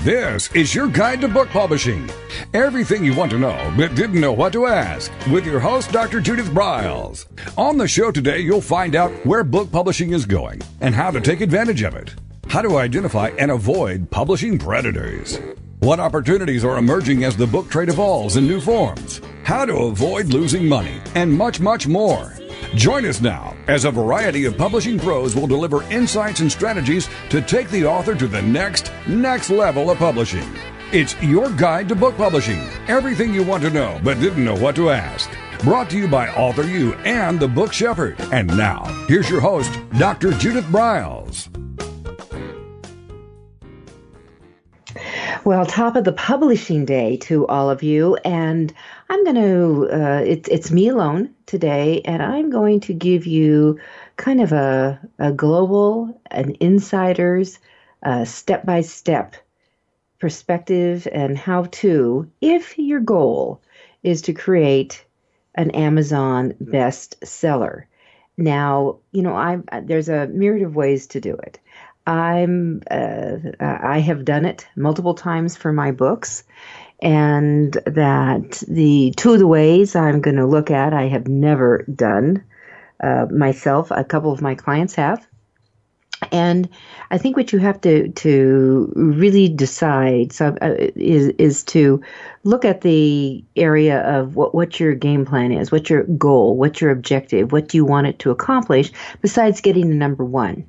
This is your guide to book publishing. Everything you want to know but didn't know what to ask, with your host, Dr. Judith Briles. On the show today, you'll find out where book publishing is going and how to take advantage of it. How to identify and avoid publishing predators. What opportunities are emerging as the book trade evolves in new forms. How to avoid losing money, and much, much more. Join us now as a variety of publishing pros will deliver insights and strategies to take the author to the next level of publishing. It's your guide to book publishing. Everything you want to know but didn't know what to ask. Brought to you by AuthorU and the Book Shepherd. And now, here's your host, Dr. Judith Briles. Well, top of the publishing day to all of you, and I'm going to, it's me alone today, and I'm going to give you kind of a global, an insider's step-by-step perspective and how to, if your goal is to create an Amazon bestseller. Now, there's a myriad of ways to do it. I have done it multiple times for my books, and that the two of the ways I'm going to look at, I have never done myself. A couple of my clients have. And I think what you have to really decide is to look at the area of what your game plan is, what your goal, what your objective, what do you want it to accomplish besides getting to number one.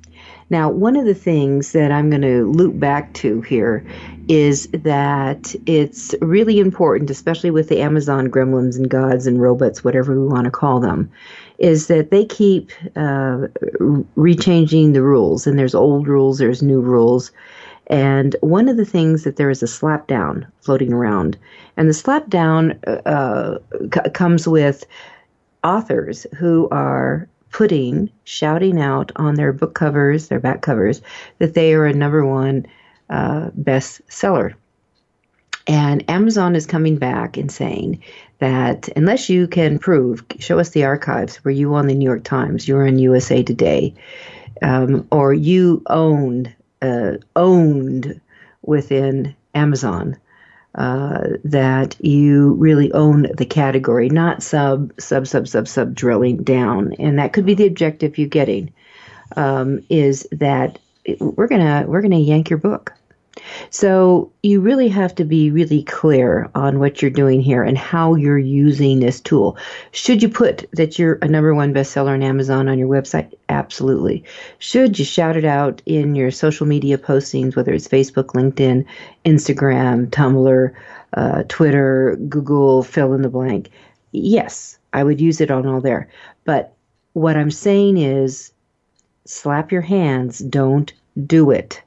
Now, one of the things that I'm going to loop back to here is that it's really important, especially with the Amazon gremlins and gods and robots, whatever we want to call them, is that they keep rechanging the rules. And there's old rules, there's new rules. And one of the things that there is a slapdown floating around. And the slapdown comes with authors who are shouting out on their book covers, their back covers, that they are a number one bestseller. And Amazon is coming back and saying that unless you can prove, show us the archives where you won the New York Times, you were in USA Today, or you owned within Amazon, that you really own the category, not sub drilling down. And that could be the objective you're getting, is that we're gonna yank your book. So you really have to be really clear on what you're doing here and how you're using this tool. Should you put that you're a number one bestseller on Amazon on your website? Absolutely. Should you shout it out in your social media postings, whether it's Facebook, LinkedIn, Instagram, Tumblr, Twitter, Google, fill in the blank? Yes, I would use it on all there. But what I'm saying is slap your hands, don't do it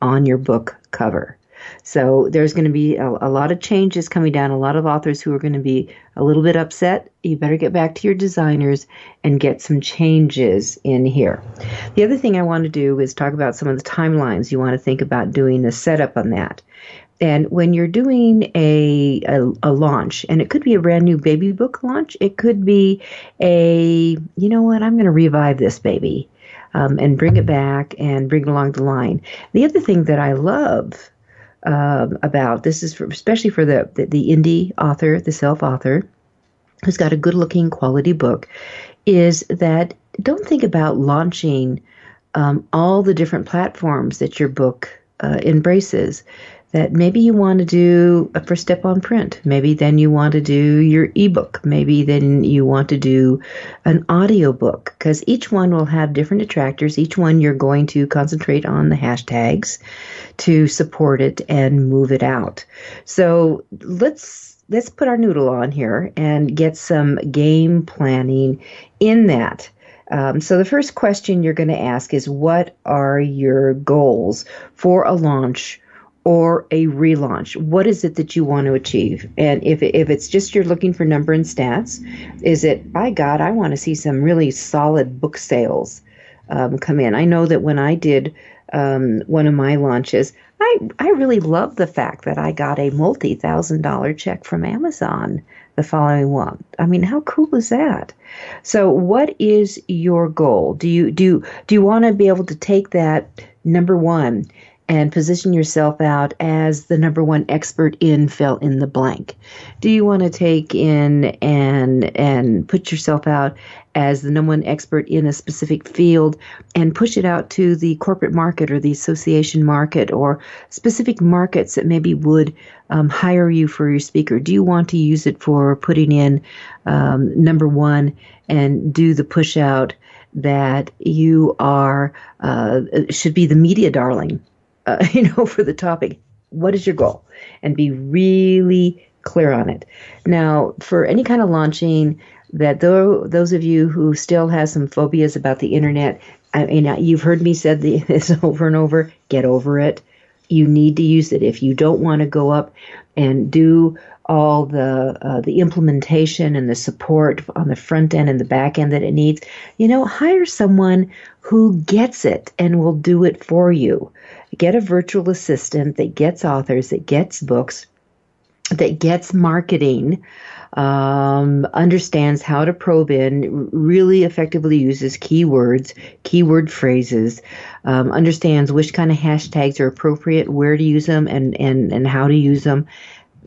on your book cover. So there's going to be a lot of changes coming down, a lot of authors who are going to be a little bit upset. You better get back to your designers and get some changes in here. The other thing I want to do is talk about some of the timelines you want to think about doing the setup on that. And when you're doing a launch, and it could be a brand new baby book launch, it could be I'm going to revive this baby. And bring it back and bring it along the line. The other thing that I love about this is especially for the indie author, the self-author, who's got a good-looking quality book, is that don't think about launching all the different platforms that your book embraces. That maybe you want to do a first step on print. Maybe then you want to do your ebook. Maybe then you want to do an audiobook, because each one will have different attractors. Each one you're going to concentrate on the hashtags to support it and move it out. So let's put our noodle on here and get some game planning in that. So the first question you're going to ask is, what are your goals for a launch or a relaunch? What is it that you want to achieve? And if it's just you're looking for number and stats, is it, by God, I want to see some really solid book sales come in. I know that when I did one of my launches, I really loved the fact that I got a multi-$1,000 check from Amazon the following one. I mean, how cool is that? So what is your goal? Do you want to be able to take that number one and position yourself out as the number one expert in fill in the blank? Do you want to take in and put yourself out as the number one expert in a specific field and push it out to the corporate market or the association market or specific markets that maybe would hire you for your speaker? Do you want to use it for putting in number one and do the push out that you are should be the media darling? For the topic? What is your goal? And be really clear on it. Now, for any kind of launching, that those of you who still have some phobias about the internet, you've heard me say this over and over, get over it. You need to use it. If you don't want to go up and do all the implementation and the support on the front end and the back end that it needs, hire someone who gets it and will do it for you. Get a virtual assistant that gets authors, that gets books, that gets marketing, understands how to probe in, really effectively uses keywords, keyword phrases, understands which kind of hashtags are appropriate, where to use them, and how to use them.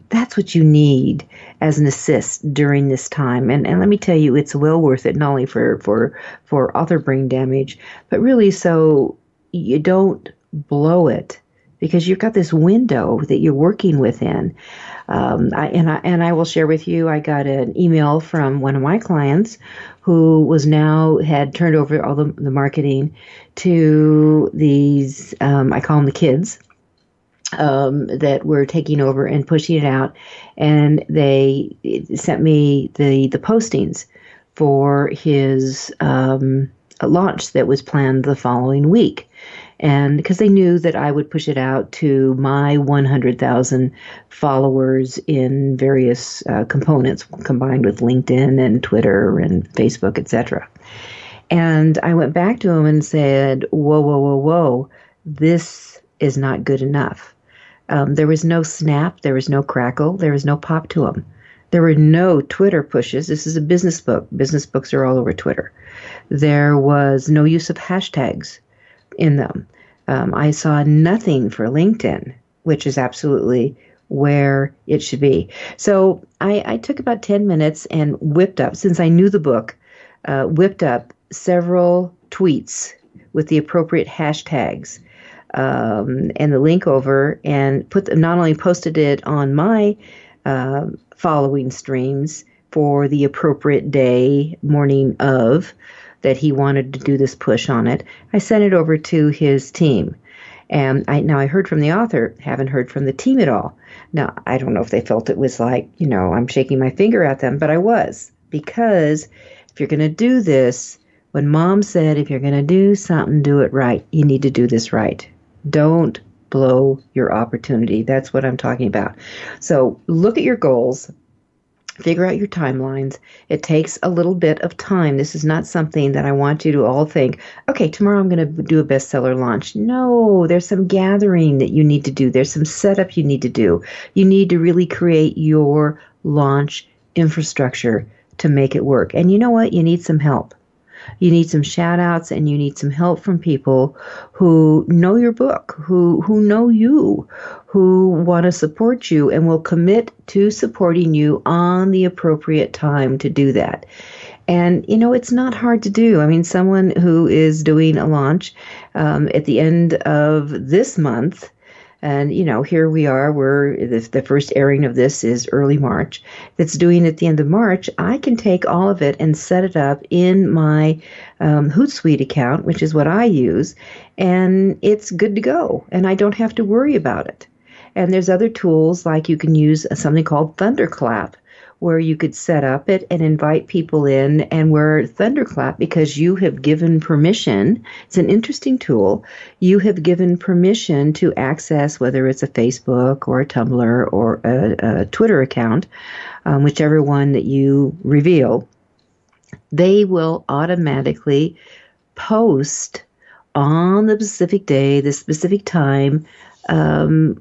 That's what you need as an assist during this time. And let me tell you, it's well worth it, not only for author brain damage, but really so you don't blow it, because you've got this window that you're working within. I will share with you, I got an email from one of my clients who had turned over all the marketing to these, I call them the kids, that were taking over and pushing it out. And they sent me the postings for his launch that was planned the following week. And because they knew that I would push it out to my 100,000 followers in various components combined with LinkedIn and Twitter and Facebook, etc. And I went back to him and said, whoa, this is not good enough. There was no snap, there was no crackle, there was no pop to them. There were no Twitter pushes. This is a business book. Business books are all over Twitter. There was no use of hashtags in them. I saw nothing for LinkedIn, which is absolutely where it should be. So I took about 10 minutes and whipped up, since I knew the book, whipped up several tweets with the appropriate hashtags and the link over, and not only posted it on my following streams for the appropriate day, morning of, that he wanted to do this push on it, I sent it over to his team. And I heard from the author, haven't heard from the team at all. Now, I don't know if they felt it was like, I'm shaking my finger at them, but I was. Because if you're going to do this, when Mom said, if you're going to do something, do it right, you need to do this right. Don't blow your opportunity. That's what I'm talking about. So look at your goals. Figure out your timelines. It takes a little bit of time. This is not something that I want you to all think, okay, tomorrow I'm going to do a bestseller launch. No, there's some gathering that you need to do. There's some setup you need to do. You need to really create your launch infrastructure to make it work. And you know what? You need some help. You need some shout outs, and you need some help from people who know your book, who know you, who want to support you and will commit to supporting you on the appropriate time to do that. And, it's not hard to do. I mean, someone who is doing a launch at the end of this month, and, here we are, the first airing of this is early March, that's doing it at the end of March. I can take all of it and set it up in my Hootsuite account, which is what I use, and it's good to go, and I don't have to worry about it. And there's other tools, like you can use something called Thunderclap, where you could set up it and invite people in, and where Thunderclap, because you have given permission, it's an interesting tool, you have given permission to access, whether it's a Facebook or a Tumblr or a Twitter account, whichever one that you reveal, they will automatically post on the specific day, the specific time,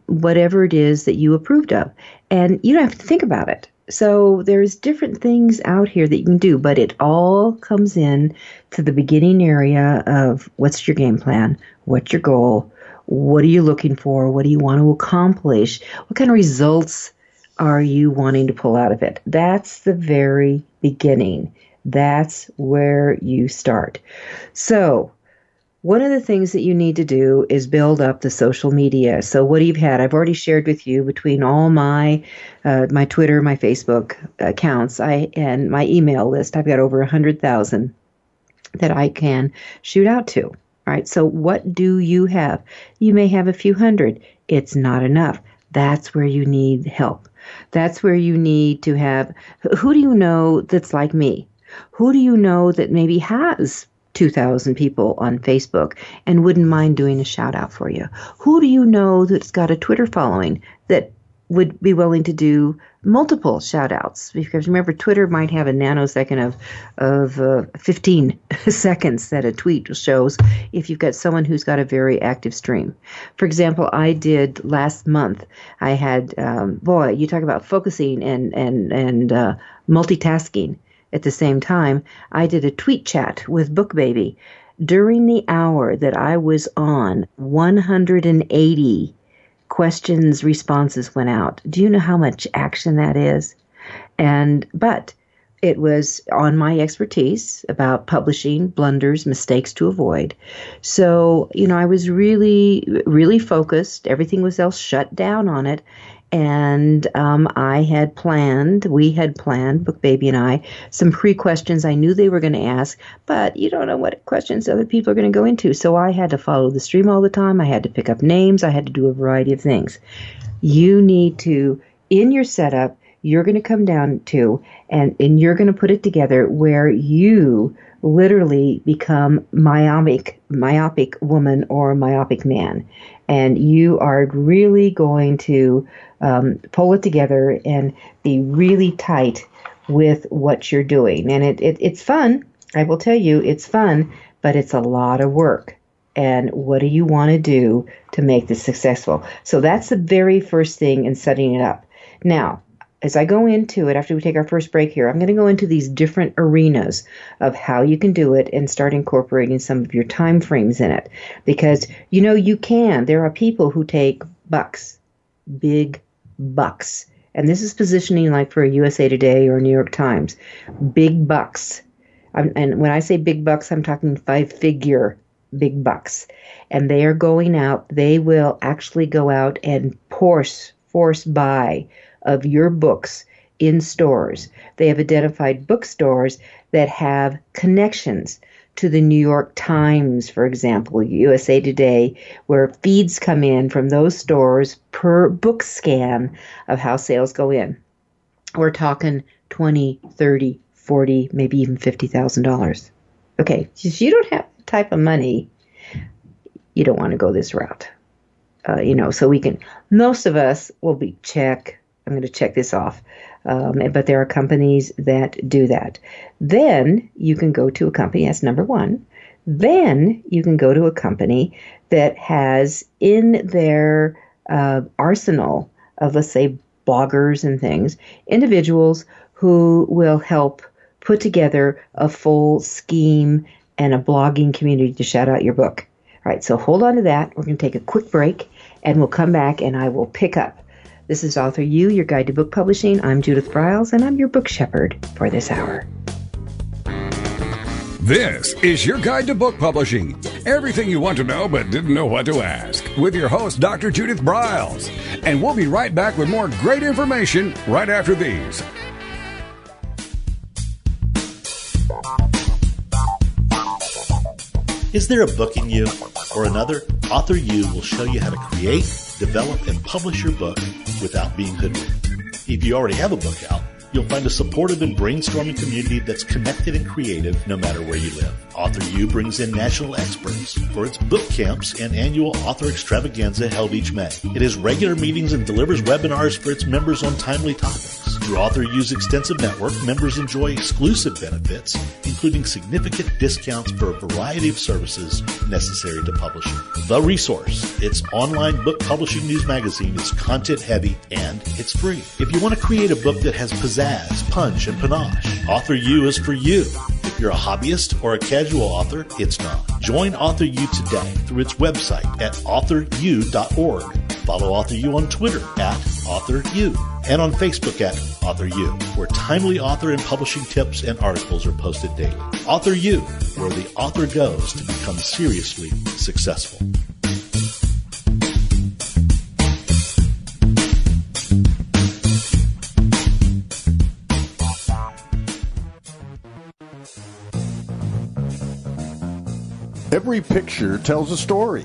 whatever it is that you approved of. And you don't have to think about it. So there's different things out here that you can do, but it all comes in to the beginning area of what's your game plan, what's your goal, What are you looking for? What do you want to accomplish? What kind of results are you wanting to pull out of it? That's the very beginning. That's where you start. So one of the things that you need to do is build up the social media. So what you've had, I've already shared with you between all my my Twitter, my Facebook accounts, and my email list. I've got over 100,000 that I can shoot out to. All right. So what do you have? You may have a few hundred. It's not enough. That's where you need help. That's where you need to have. Who do you know that's like me? Who do you know that maybe has 2,000 people on Facebook and wouldn't mind doing a shout out for you? Who do you know that's got a Twitter following that would be willing to do multiple shout outs? Because remember, Twitter might have a nanosecond of 15 seconds that a tweet shows if you've got someone who's got a very active stream. For example, I did last month, I had, boy, you talk about focusing and multitasking. At the same time, I did a tweet chat with BookBaby. During the hour that I was on, 180 questions, responses went out. Do you know how much action that is? But it was on my expertise about publishing, blunders, mistakes to avoid. So, I was really, really focused. Everything was else shut down on it. And we had planned, BookBaby and I, some pre-questions I knew they were going to ask, but you don't know what questions other people are going to go into. So I had to follow the stream all the time. I had to pick up names. I had to do a variety of things. You need to, in your setup, you're going to come down to, and you're going to put it together where you literally become myopic woman or myopic man. And you are really going to pull it together and be really tight with what you're doing. And it's fun. I will tell you, it's fun, but it's a lot of work. And what do you want to do to make this successful? So that's the very first thing in setting it up. Now, as I go into it, after we take our first break here, I'm going to go into these different arenas of how you can do it and start incorporating some of your time frames in it. Because, you can. There are people who take bucks, big bucks. And this is positioning like for a USA Today or New York Times. Big bucks. And when I say big bucks, I'm talking 5-figure big bucks. And they are going out. They will actually go out and force buy of your books in stores. They have identified bookstores that have connections to the New York Times, for example, USA Today, where feeds come in from those stores per book scan of how sales go in. We're talking $20, $30, $40, maybe even $50,000. Okay, if you don't have the type of money, you don't want to go this route. So most of us will I'm going to check this off. But there are companies that do that. Then you can go to a company, that's number one. Then you can go to a company that has in their arsenal of, let's say, bloggers and things, individuals who will help put together a full scheme and a blogging community to shout out your book. All right, so hold on to that. We're going to take a quick break, and we'll come back, and I will pick up. This is AuthorU, your guide to book publishing. I'm Judith Briles, and I'm your book shepherd for this hour. This is your guide to book publishing. Everything you want to know but didn't know what to ask. With your host, Dr. Judith Briles. And we'll be right back with more great information right after these. Is there a book in you or another? AuthorU will show you how to create, develop, and publish your book without being hoodwinked. If you already have a book out, you'll find a supportive and brainstorming community that's connected and creative no matter where you live. AuthorU brings in national experts for its book camps and annual author extravaganza held each May. It has regular meetings and delivers webinars for its members on timely topics. Through AuthorU's extensive network, members enjoy exclusive benefits, including significant discounts for a variety of services necessary to publishing. The Resource, its online book publishing news magazine, is content-heavy and it's free. If you want to create a book that has pizzazz, punch, and panache, AuthorU is for you. The you're a hobbyist or a casual author, it's not. Join AuthorU today through its website at AuthorU.org. Follow AuthorU on Twitter at AuthorU and on Facebook at AuthorU, where timely author and publishing tips and articles are posted daily. AuthorU, where the author goes to become seriously successful. Every picture tells a story,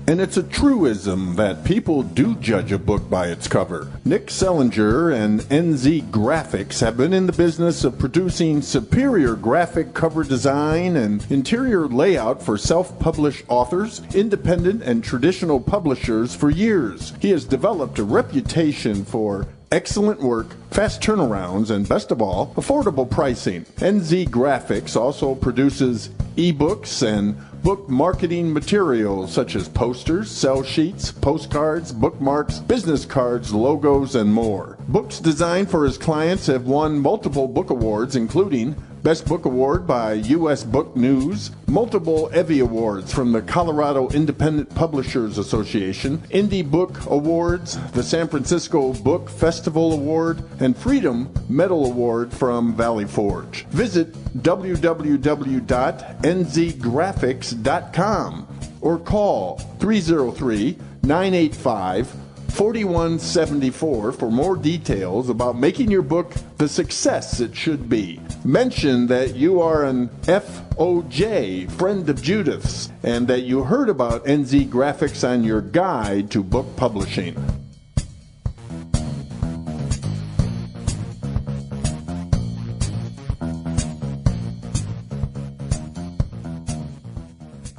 and it's a truism that people do judge a book by its cover. Nick Sellinger and NZ Graphics have been in the business of producing superior graphic cover design and interior layout for self-published authors, independent and traditional publishers for years. He has developed a reputation for excellent work, fast turnarounds, and best of all, affordable pricing. NZ Graphics also produces ebooks and book marketing materials such as posters, sell sheets, postcards, bookmarks, business cards, logos, and more. Books designed for his clients have won multiple book awards, including Best Book Award by U.S. Book News, multiple Evie Awards from the Colorado Independent Publishers Association, Indie Book Awards, the San Francisco Book Festival Award, and Freedom Medal Award from Valley Forge. Visit www.nzgraphics.com or call 303-985-4174 for more details about making your book the success it should be. Mention that you are an FOJ, friend of Judith's, and that you heard about NZ Graphics on your guide to book publishing.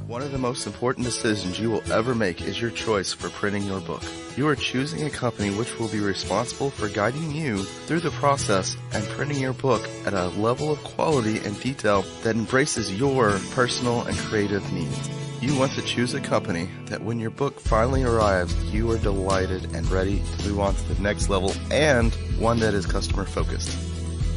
One of the most important decisions you will ever make is your choice for printing your book. You are choosing a company which will be responsible for guiding you through the process and printing your book at a level of quality and detail that embraces your personal and creative needs. You want to choose a company that when your book finally arrives, you are delighted and ready to move on to the next level, and one that is customer focused.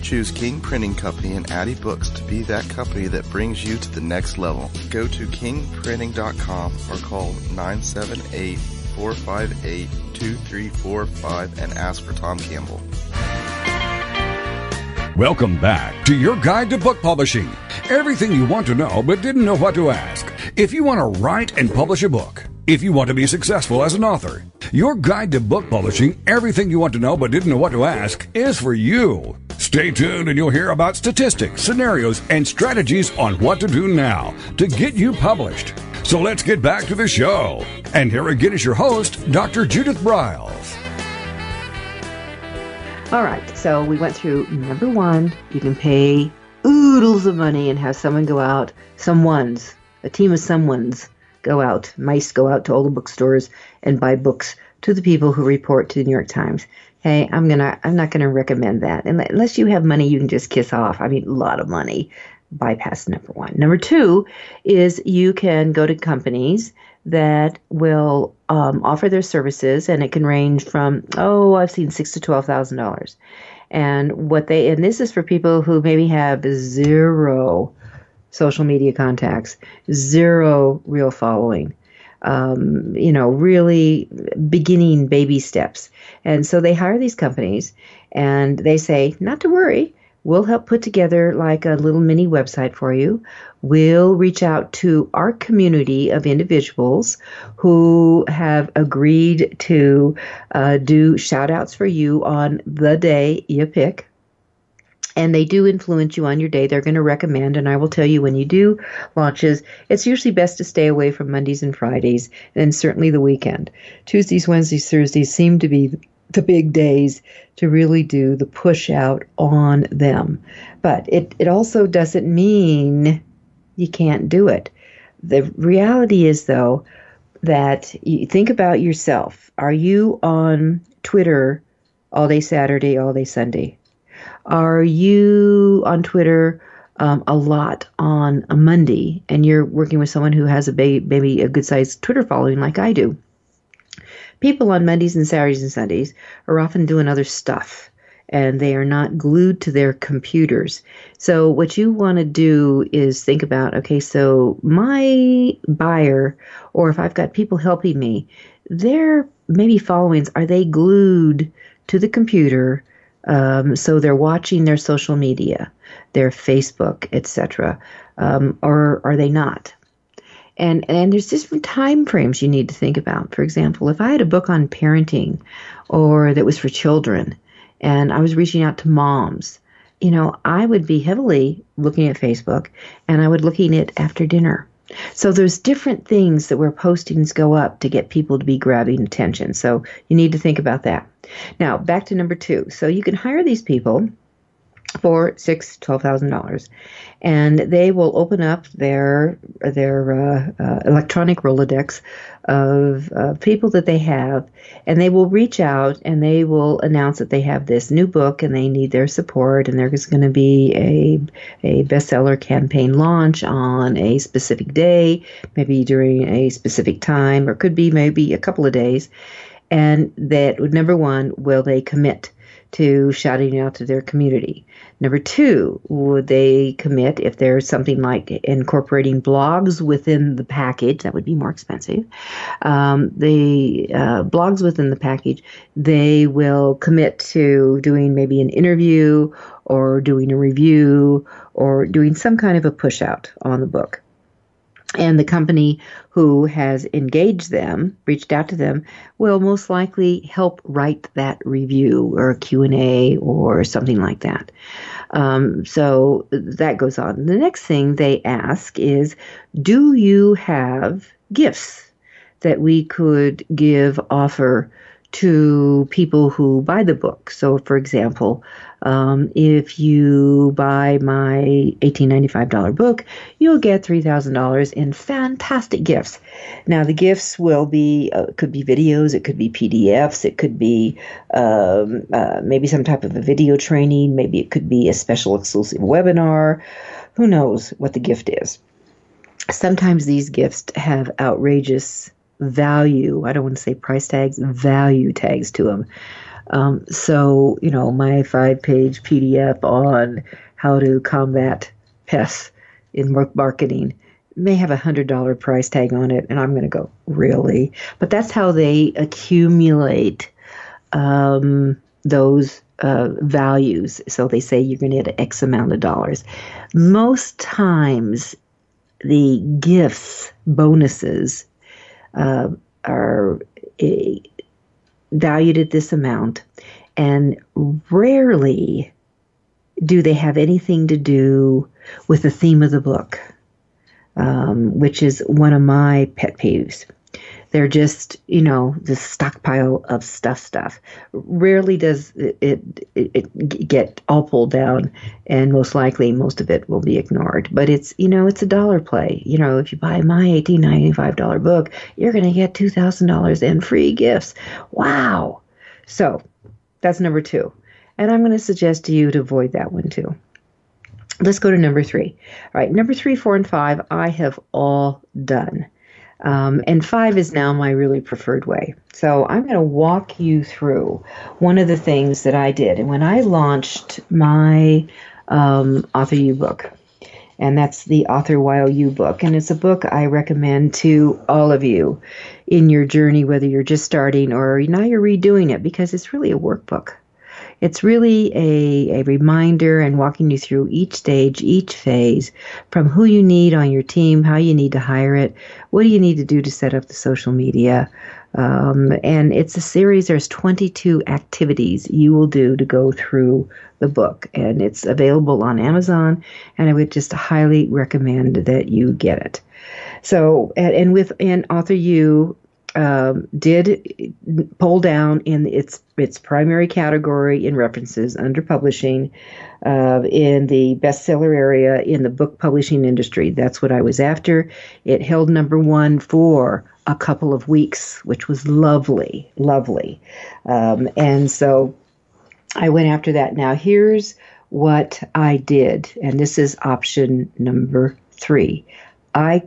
Choose King Printing Company and Addy Books to be that company that brings you to the next level. Go to kingprinting.com or call 978-458-2345 and ask for Tom Campbell. Welcome back to your guide to book publishing. Everything you want to know but didn't know what to ask. If you want to write and publish a book, if you want to be successful as an author, your guide to book publishing, everything you want to know but didn't know what to ask, is for you. Stay tuned and you'll hear about statistics, scenarios, and strategies on what to do now to get you published. So let's get back to the show. And here again is your host, Dr. Judith Briles. All right, so we went through number one. You can pay oodles of money and have someone go out, a team of someones go out, mice go out to all the bookstores and buy books to the people who report to the New York Times. Hey, I'm not gonna recommend that. Unless you have money, you can just kiss off. I mean, a lot of money. Bypass number one. Number two is you can go to companies that will offer their services, and it can range from, I've seen $6,000 to $12,000. And this is for people who maybe have zero social media contacts, zero real following, really beginning baby steps. And so they hire these companies and they say, not to worry, we'll help put together like a little mini website for you. We'll reach out to our community of individuals who have agreed to do shout outs for you on the day you pick. And they do influence you on your day. They're going to recommend, and I will tell you when you do launches, it's usually best to stay away from Mondays and Fridays, and certainly the weekend. Tuesdays, Wednesdays, Thursdays seem to be the big days to really do the push out on them. But it also doesn't mean you can't do it. The reality is, though, that you think about yourself. Are you on Twitter all day Saturday, all day Sunday? Are you on Twitter a lot on a Monday, and you're working with someone who has maybe a good-sized Twitter following like I do? People on Mondays and Saturdays and Sundays are often doing other stuff, and they are not glued to their computers. So what you want to do is think about, okay, so my buyer, or if I've got people helping me, their maybe followings, are they glued to the computer? So they're watching their social media, their Facebook, etc., or are they not? And there's different time frames you need to think about. For example, if I had a book on parenting or that was for children and I was reaching out to moms, I would be heavily looking at Facebook and I would looking at after dinner. So there's different things that where postings go up to get people to be grabbing attention. So you need to think about that. Now, back to number 2. So you can hire these people for $12,000, and they will open up their electronic Rolodex of people that they have, and they will reach out and they will announce that they have this new book and they need their support, and there's going to be a bestseller campaign launch on a specific day, maybe during a specific time, or could be maybe a couple of days. And that, number 1, will they commit to shouting out to their community? Number 2, would they commit if there's something like incorporating blogs within the package? That would be more expensive. The blogs within the package, they will commit to doing maybe an interview or doing a review or doing some kind of a push out on the book. And the company who has engaged them, reached out to them, will most likely help write that review or a Q&A or something like that. So that goes on. The next thing they ask is, do you have gifts that we could offer to people who buy the book? So, for example, if you buy my $1,895 book, you'll get $3,000 in fantastic gifts. Now, the gifts will be, could be videos, it could be PDFs, it could be maybe some type of a video training, maybe it could be a special exclusive webinar. Who knows what the gift is? Sometimes these gifts have outrageous value. I don't want to say price tags, value tags to them. So, my 5-page PDF on how to combat pests in marketing may have $100 price tag on it. And I'm going to go, really? But that's how they accumulate those values. So they say you're going to get X amount of dollars. Most times the gifts, bonuses, are valued at this amount, and rarely do they have anything to do with the theme of the book, which is one of my pet peeves. They're just, this stockpile of stuff. Rarely does it get all pulled down, and most likely most of it will be ignored. But it's, it's a dollar play. If you buy my $1,895 book, you're going to get $2,000 in free gifts. Wow. So that's number 2. And I'm going to suggest to you to avoid that one too. Let's go to number 3. All right, number 3, 4, and 5, I have all done. And 5 is now my really preferred way. So I'm going to walk you through one of the things that I did. And when I launched my AuthorU book, and that's the AuthorU book, and it's a book I recommend to all of you in your journey, whether you're just starting or now you're redoing it, because it's really a workbook. It's really a reminder and walking you through each stage, each phase, from who you need on your team, how you need to hire it, what do you need to do to set up the social media. And it's a series. There's 22 activities you will do to go through the book. And it's available on Amazon, and I would just highly recommend that you get it. So, and within AuthorU, did pull down in its primary category in references under publishing in the bestseller area in the book publishing industry. That's what I was after. It held number 1 for a couple of weeks, which was lovely. And so I went after that. Now here's what I did, and this is option number 3. I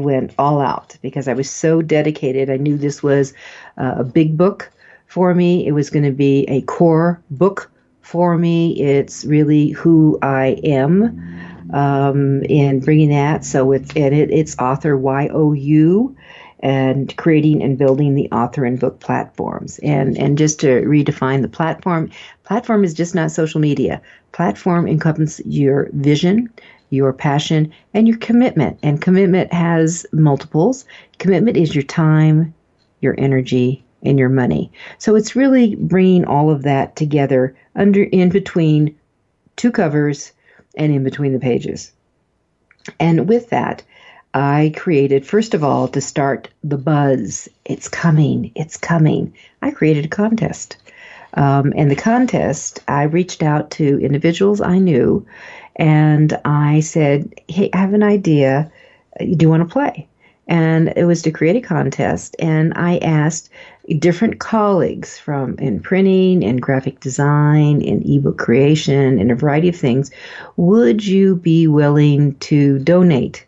went all out because I was so dedicated. I knew this was a big book for me. It was going to be a core book for me. It's really who I am in bringing that. So it's author YOU, and creating and building the author and book platforms. And just to redefine the platform is just not social media. Platform encompasses your vision, your passion, and your commitment. And commitment has multiples. Commitment is your time, your energy, and your money. So it's really bringing all of that together in between two covers and in between the pages. And with that, I created, first of all, to start the buzz. It's coming. It's coming. I created a contest. And the contest, I reached out to individuals I knew, and I said, hey, I have an idea. Do you want to play? And it was to create a contest, and I asked different colleagues in printing, in graphic design, in ebook creation, in a variety of things, would you be willing to donate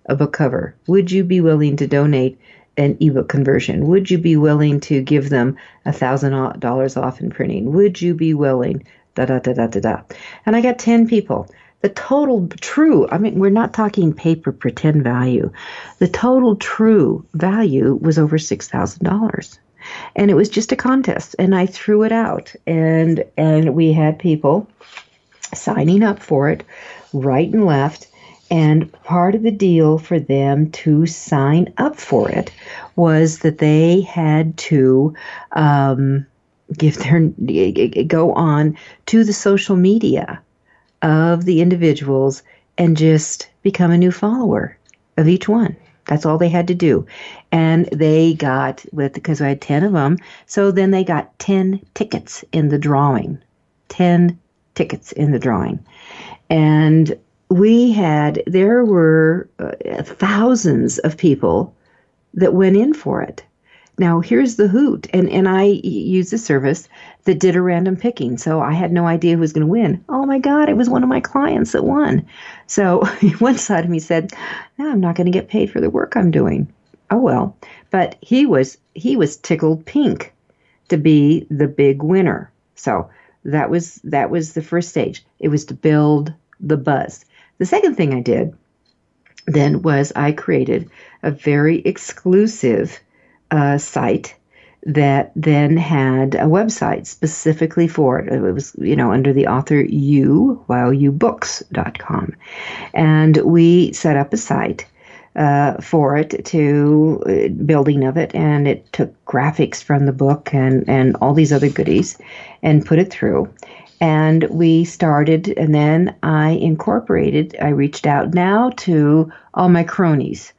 a book cover? Would you be willing to donate an ebook conversion? Would you be willing to give them $1,000 off in printing? Would you be willing, And I got 10 people. The total true, we're not talking paper pretend value. The total true value was over $6,000. And it was just a contest, and I threw it out, and we had people signing up for it right and left. And part of the deal for them to sign up for it was that they had to go on to the social media of the individuals and just become a new follower of each one. That's all they had to do. And they got, because I had 10 of them, so then they got 10 tickets in the drawing. 10 tickets in the drawing. And there were thousands of people that went in for it. Now, here's the hoot. And I used a service that did a random picking, so I had no idea who was going to win. Oh, my God, it was one of my clients that won. So one side of me said, no, I'm not going to get paid for the work I'm doing. Oh, well. But he was tickled pink to be the big winner. So that was the first stage. It was to build the buzz. The second thing I did then was I created a very exclusive site that then had a website specifically for it. It was, under the AuthorU-Your.com. And we set up a site for it, to building of it, and it took graphics from the book and all these other goodies and put it through. And we started, and then I reached out now to all my cronies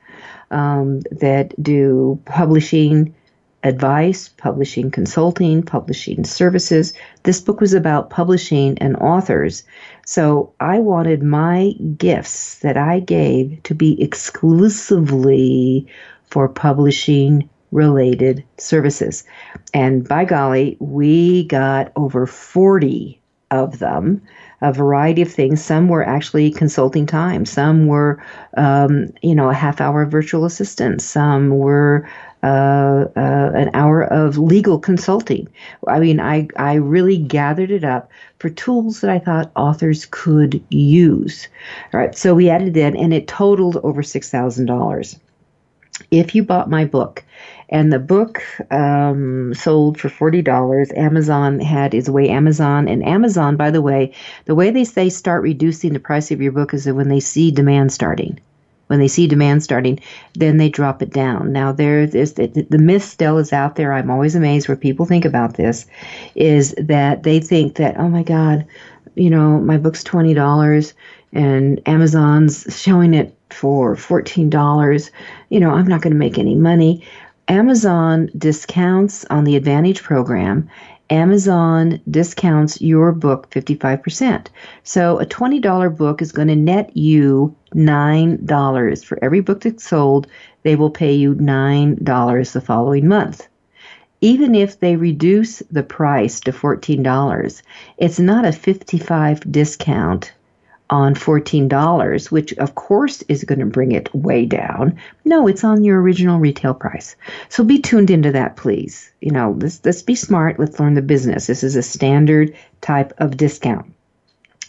that do publishing advice, publishing consulting, publishing services. This book was about publishing and authors. So I wanted my gifts that I gave to be exclusively for publishing related services. And by golly, we got over 40 of them, a variety of things. Some were actually consulting time. Some were, a half-hour virtual assistant. Some were an hour of legal consulting. I really gathered it up for tools that I thought authors could use. All right, so we added it, and it totaled over $6,000. If you bought my book, and the book sold for $40, Amazon had its way. Amazon, by the way they say start reducing the price of your book is that when they see demand starting. When they see demand starting, then they drop it down. Now, the myth still is out there. I'm always amazed where people think about this, is that they think that, oh my God, my book's $20 and Amazon's showing it for $14. I'm not going to make any money. Amazon discounts on the Advantage program. Amazon discounts your book 55%. So a $20 book is going to net you $9. For every book that's sold, they will pay you $9 the following month. Even if they reduce the price to $14, it's not a 55% discount on $14, which of course is going to bring it way down. No, it's on your original retail price. So be tuned into that, please. Let's be smart. Let's learn the business. This is a standard type of discount.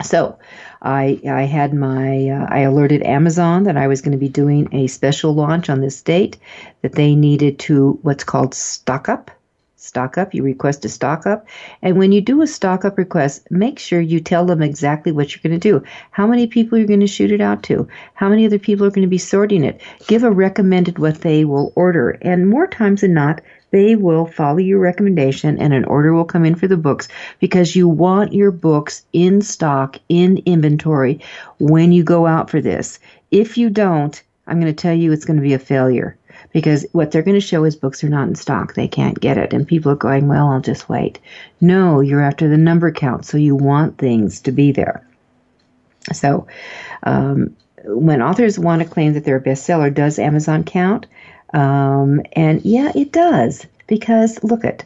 So I had I alerted Amazon that I was going to be doing a special launch on this date, that they needed to what's called stock up. Stock up, you request a stock up. And when you do a stock up request, make sure you tell them exactly what you're going to do. How many people you're going to shoot it out to. How many other people are going to be sorting it. Give a recommended what they will order. And more times than not, they will follow your recommendation and an order will come in for the books, because you want your books in stock, in inventory when you go out for this. If you don't, I'm going to tell you it's going to be a failure. Because what they're going to show is books are not in stock. They can't get it. And people are going, well, I'll just wait. No, you're after the number count. So you want things to be there. So when authors want to claim that they're a bestseller, does Amazon count? And yeah, it does. Because look at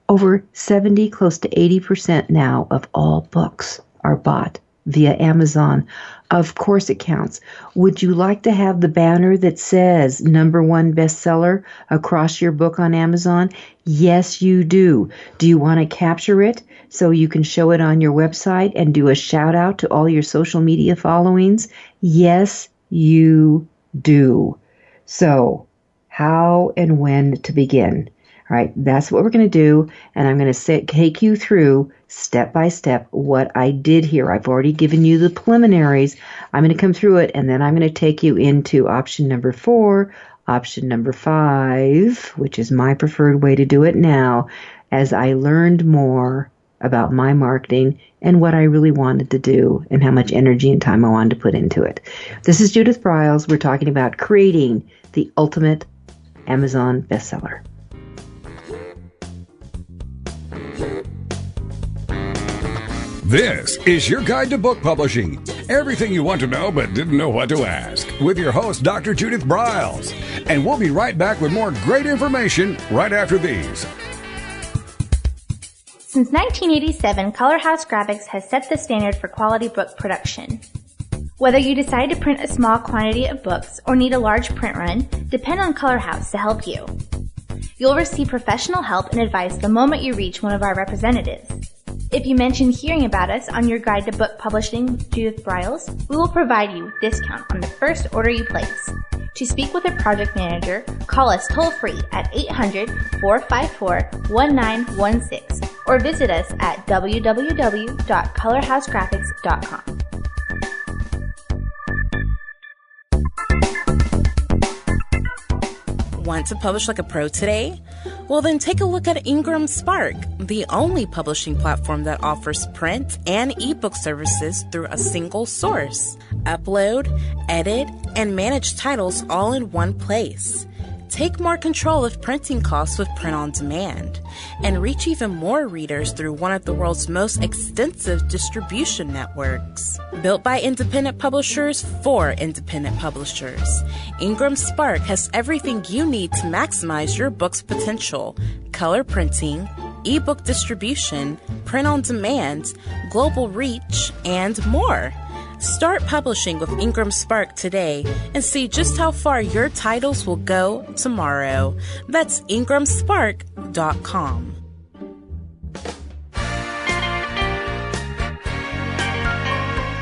over 70, close to 80% now of all books are bought via Amazon. Of course it counts. Would you like to have the banner that says #1 bestseller across your book on Amazon? Yes, you do. Do you want to capture it so you can show it on your website and do a shout out to all your social media followings? Yes, you do. So, how and when to begin? All right, that's what we're going to do, and I'm going to take you through step by step what I did here. I've already given you the preliminaries. I'm going to come through it, and then I'm going to take you into option number 4, option number 5, which is my preferred way to do it now, as I learned more about my marketing and what I really wanted to do and how much energy and time I wanted to put into it. This is Judith Briles. We're talking about creating the ultimate Amazon bestseller. This is your guide to book publishing. Everything you want to know but didn't know what to ask. With your host, Dr. Judith Briles. And we'll be right back with more great information right after these. Since 1987, Color House Graphics has set the standard for quality book production. Whether you decide to print a small quantity of books or need a large print run, depend on Color House to help you. You'll receive professional help and advice the moment you reach one of our representatives. If you mention hearing about us on your guide to book publishing with Judith Briles, we will provide you with a discount on the first order you place. To speak with a project manager, call us toll-free at 800-454-1916 or visit us at www.colorhousegraphics.com. Want to publish like a pro today? Well, then take a look at Ingram Spark, the only publishing platform that offers print and ebook services through a single source. Upload, edit, and manage titles all in one place. Take more control of printing costs with print on demand, and reach even more readers through one of the world's most extensive distribution networks. Built by independent publishers for independent publishers, Ingram Spark has everything you need to maximize your book's potential: color printing, ebook distribution, print on demand, global reach, and more. Start publishing with Ingram Spark today and see just how far your titles will go tomorrow. That's ingramspark.com.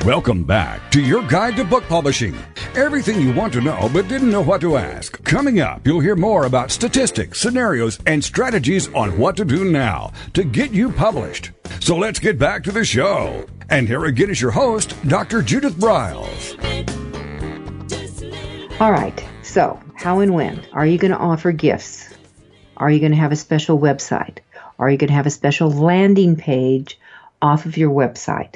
Welcome back to your guide to book publishing. Everything you want to know but didn't know what to ask. Coming up, you'll hear more about statistics, scenarios, and strategies on what to do now to get you published. So let's get back to the show. And here again is your host, Dr. Judith Briles. All right, so how and when? Are you going to offer gifts? Are you going to have a special website? Are you going to have a special landing page off of your website?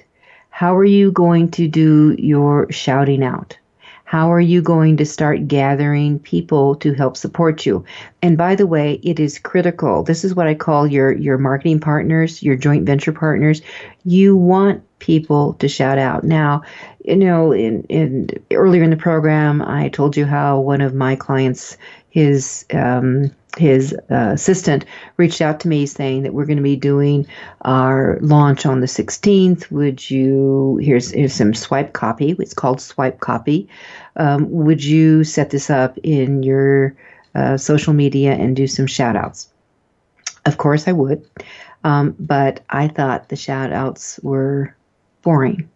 How are you going to do your shouting out? How are you going to start gathering people to help support you? And by the way, it is critical. This is what I call your marketing partners, your joint venture partners. You want people to shout out. Now, earlier in the program, I told you how one of my clients, his his assistant reached out to me saying that we're going to be doing our launch on the 16th. Would you, here's some swipe copy. It's called swipe copy. Would you set this up in your social media and do some shout outs? Of course I would. But I thought the shout outs were boring.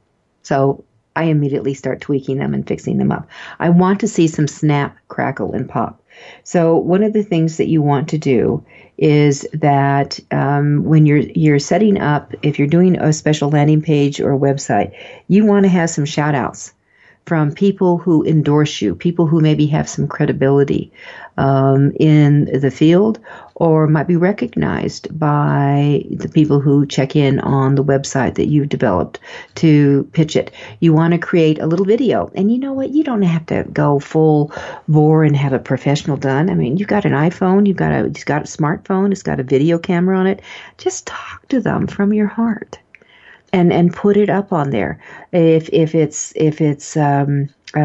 So I immediately start tweaking them and fixing them up. I want to see some snap, crackle, and pop. So one of the things that you want to do is that when you're setting up, if you're doing a special landing page or a website, you want to have some shout outs from people who endorse you, people who maybe have some credibility in the field or might be recognized by the people who check in on the website that you've developed to pitch it. You want to create a little video. And you know what? You don't have to go full bore and have a professional done. I mean, you've got an iPhone, it's got a smartphone, it's got a video camera on it. Just talk to them from your heart. And put it up on there. If it's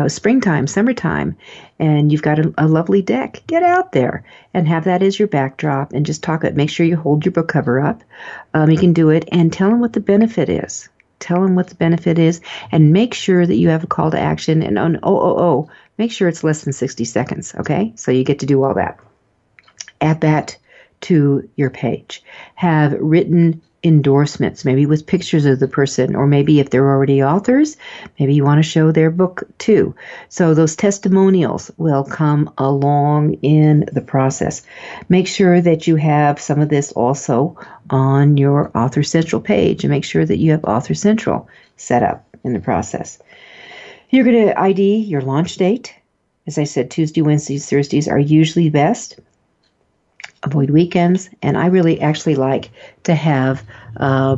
springtime, summertime, and you've got a lovely deck, get out there and have that as your backdrop and just talk it. Make sure you hold your book cover up. You can do it and tell them what the benefit is. Tell them what the benefit is and make sure that you have a call to action. And make sure it's less than 60 seconds. Okay, so you get to do all that. Add that to your page. Have written endorsements, maybe with pictures of the person, or maybe if they're already authors, maybe you want to show their book too. So those testimonials will come along in the process. Make sure that you have some of this also on your Author Central page, and make sure that you have Author Central set up in the process. You're going to ID your launch date. As I said, Tuesday, Wednesdays, Thursdays are usually best. Avoid weekends, and I really actually like to have a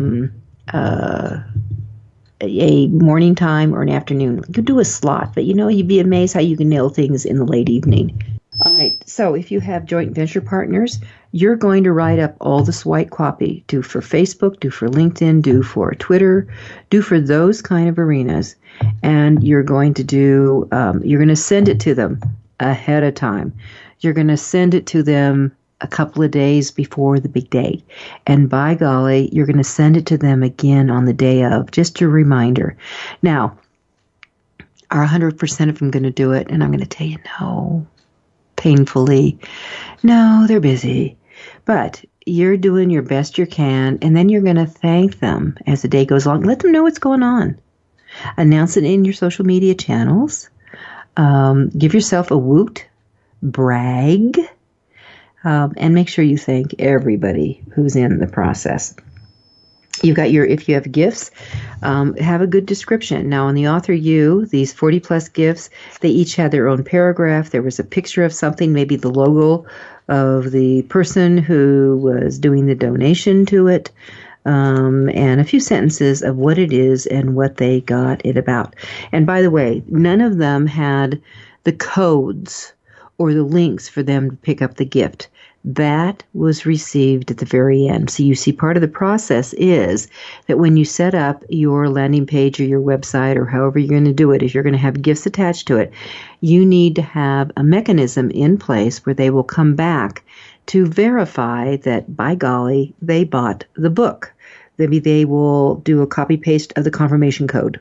morning time or an afternoon. You do a slot, but you'd be amazed how you can nail things in the late evening. All right, so if you have joint venture partners, you're going to write up all the swipe copy. Do for Facebook, do for LinkedIn, do for Twitter, do for those kind of arenas, and you're going to send it to them ahead of time. You're going to send it to them a couple of days before the big date. And by golly, you're going to send it to them again on the day of, just a reminder. Now, are 100% of them going to do it? And I'm going to tell you no, painfully. No, they're busy. But you're doing your best you can, and then you're going to thank them as the day goes along. Let them know what's going on. Announce it in your social media channels. Give yourself a woot, brag, and make sure you thank everybody who's in the process. If you have gifts, have a good description. Now, on the AuthorU, these 40 plus gifts, they each had their own paragraph. There was a picture of something, maybe the logo of the person who was doing the donation to it, and a few sentences of what it is and what they got it about. And by the way, none of them had the codes or the links for them to pick up the gift. That was received at the very end. So you see, part of the process is that when you set up your landing page or your website or however you're going to do it, if you're going to have gifts attached to it, you need to have a mechanism in place where they will come back to verify that, by golly, they bought the book. Maybe they will do a copy paste of the confirmation code.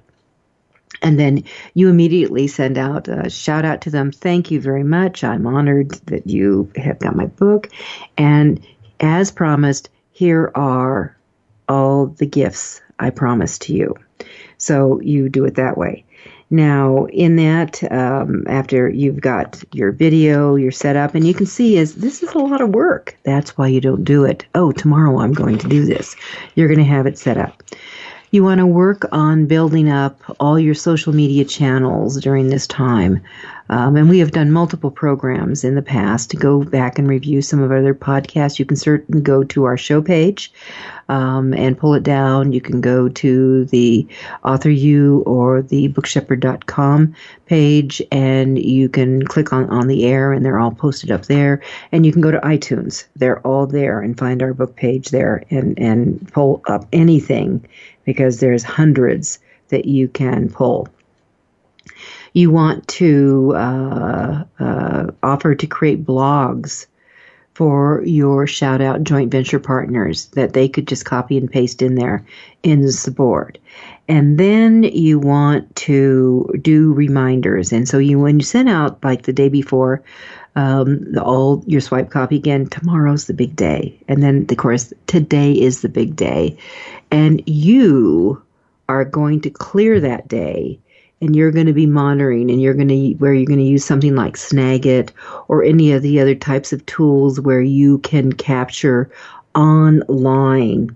And then you immediately send out a shout out to them. Thank you very much. I'm honored that you have got my book. And as promised, here are all the gifts I promised to you. So you do it that way. Now, in that, after you've got your video, you're set up, and you can see this is a lot of work. That's why you don't do it. Oh, tomorrow I'm going to do this. You're going to have it set up. You want to work on building up all your social media channels during this time. And we have done multiple programs in the past. To go back and review some of our other podcasts, you can certainly go to our show page and pull it down. You can go to the AuthorU or the bookshepherd.com page, and you can click on the air, and they're all posted up there. And you can go to iTunes. They're all there, and find our book page there and pull up anything, because there's hundreds that you can pull. You want to offer to create blogs for your shout out joint venture partners that they could just copy and paste in there in the support. And then you want to do reminders. And so when you send out like the day before, your swipe copy again, tomorrow's the big day. And then of course, today is the big day. And you are going to clear that day. And you're going to be monitoring, and you're going to use something like Snagit or any of the other types of tools where you can capture online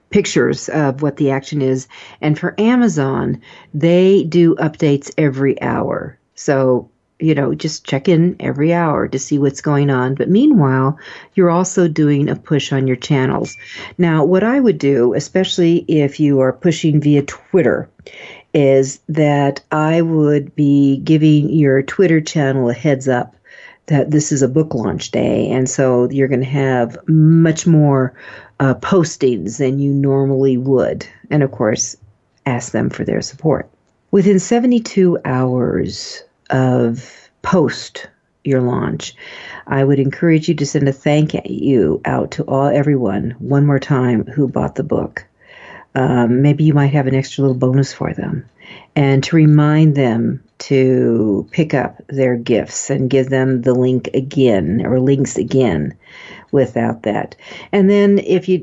pictures of what the action is. And for Amazon, they do updates every hour. So, just check in every hour to see what's going on. But meanwhile, you're also doing a push on your channels. Now, what I would do, especially if you are pushing via Twitter, is that I would be giving your Twitter channel a heads up that this is a book launch day. And so you're going to have much more postings than you normally would. And of course, ask them for their support. Within 72 hours of post your launch, I would encourage you to send a thank you out to everyone one more time who bought the book. Maybe you might have an extra little bonus for them, and to remind them to pick up their gifts and give them the link again or links again without that. And then if you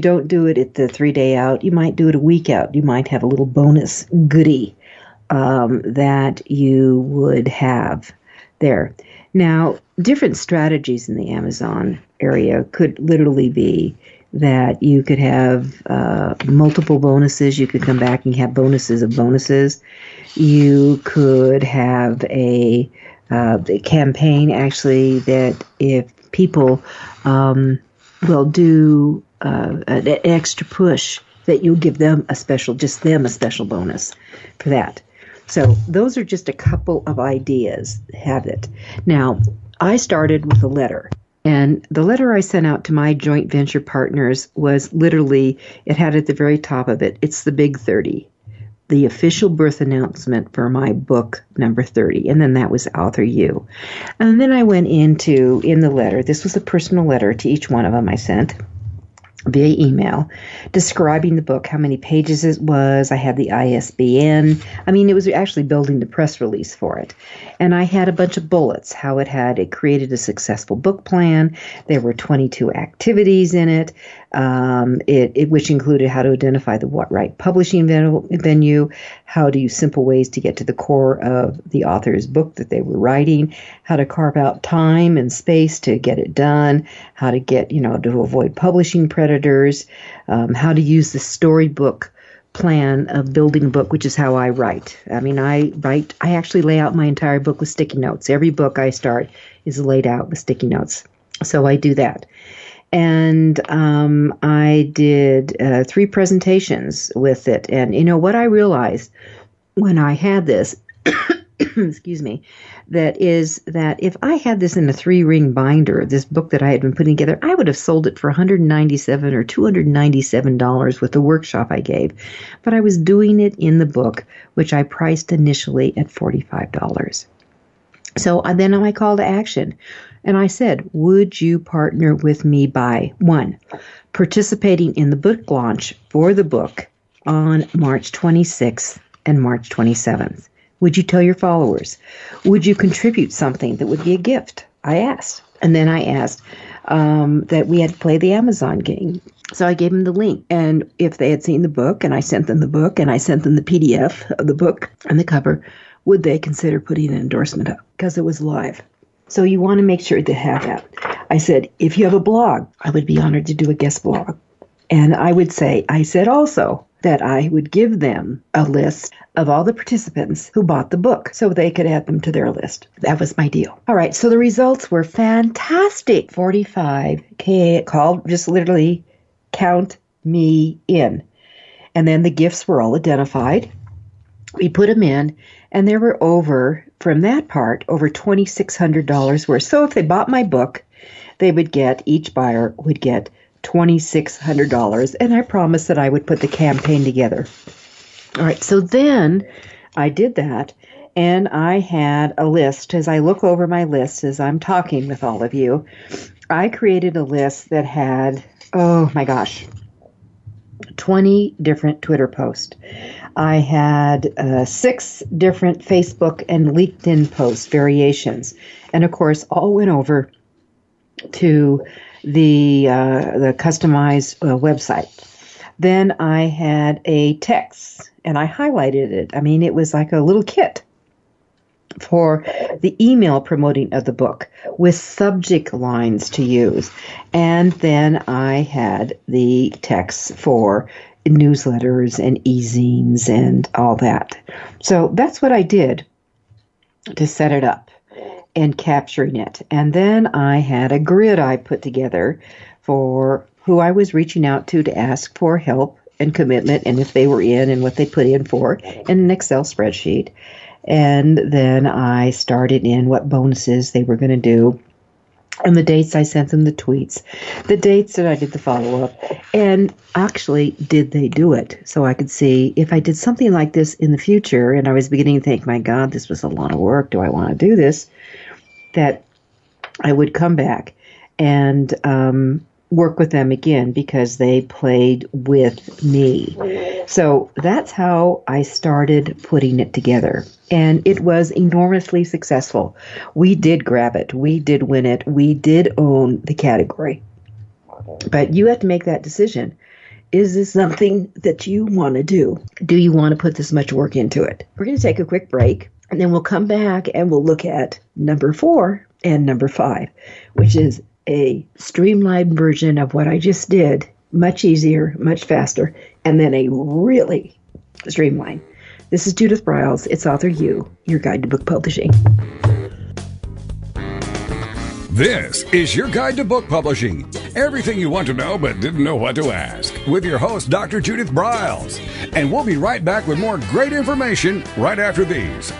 don't do it at the 3-day out, you might do it a week out. You might have a little bonus goodie that you would have there. Now, different strategies in the Amazon area could literally be that you could have multiple bonuses. You could come back and have bonuses of bonuses. You could have a campaign, actually, that if people will do an extra push, that you'll give them a special bonus for that. So those are just a couple of ideas. Have it. Now, I started with a letter. And the letter I sent out to my joint venture partners was literally, it had at the very top of it, it's the big 30, the official birth announcement for my book number 30. And then that was AuthorU. And then I went in the letter, this was a personal letter to each one of them I sent via email, describing the book, how many pages it was. I had the ISBN. I mean, it was actually building the press release for it. And I had a bunch of bullets, how it created a successful book plan. There were 22 activities in it, which included how to identify the right publishing venue, how to use simple ways to get to the core of the author's book that they were writing, how to carve out time and space to get it done, how to get, to avoid publishing predators, how to use the storybook plan of building a book, which is how I write. I mean, I actually lay out my entire book with sticky notes. Every book I start is laid out with sticky notes. So I do that. And I did 3 presentations with it. And what I realized when I had this, excuse me, that if I had this in a 3-ring binder, this book that I had been putting together, I would have sold it for $197 or $297 with the workshop I gave. But I was doing it in the book, which I priced initially at $45. So then my call to action. And I said, would you partner with me by 1, participating in the book launch for the book on March 26th and March 27th? Would you tell your followers? Would you contribute something that would be a gift? I asked. And then I asked that we had to play the Amazon game. So I gave them the link. And if they had seen the book, and I sent them the book, and I sent them the PDF of the book and the cover, would they consider putting an endorsement up? Because it was live. So you want to make sure to have that. I said, if you have a blog, I would be honored to do a guest blog. And I said also that I would give them a list of all the participants who bought the book so they could add them to their list. That was my deal. All right, so the results were fantastic. 45K called, just literally count me in. And then the gifts were all identified. We put them in, and there were over $2,600 worth. So if they bought my book, each buyer would get $2,600, and I promised that I would put the campaign together. All right, so then I did that, and I had a list. As I look over my list as I'm talking with all of you, I created a list that had, oh my gosh, 20 different Twitter posts. I had 6 different Facebook and LinkedIn post variations. And of course, all went over to the customized website. Then I had a text, and I highlighted it. I mean, it was like a little kit for the email promoting of the book with subject lines to use. And then I had the text for newsletters and e-zines and all that. So that's what I did to set it up and capturing it. And then I had a grid I put together for who I was reaching out to ask for help and commitment, and if they were in and what they put in for, in an Excel spreadsheet. And then I started in what bonuses they were going to do, and the dates I sent them the tweets, the dates that I did the follow-up, and actually, did they do it? So I could see if I did something like this in the future, and I was beginning to think, my God, this was a lot of work. Do I want to do this? That I would come back and work with them again because they played with me. So that's how I started putting it together. And it was enormously successful. We did grab it. We did win it. We did own the category. But you have to make that decision. Is this something that you want to do? Do you want to put this much work into it? We're going to take a quick break, and then we'll come back and we'll look at number 4 and number 5, which is a streamlined version of what I just did, much easier, much faster, and then a really streamlined. This is Judith Briles. It's AuthorU, your guide to book publishing. This is your guide to book publishing. Everything you want to know but didn't know what to ask. With your host, Dr. Judith Briles. And we'll be right back with more great information right after these.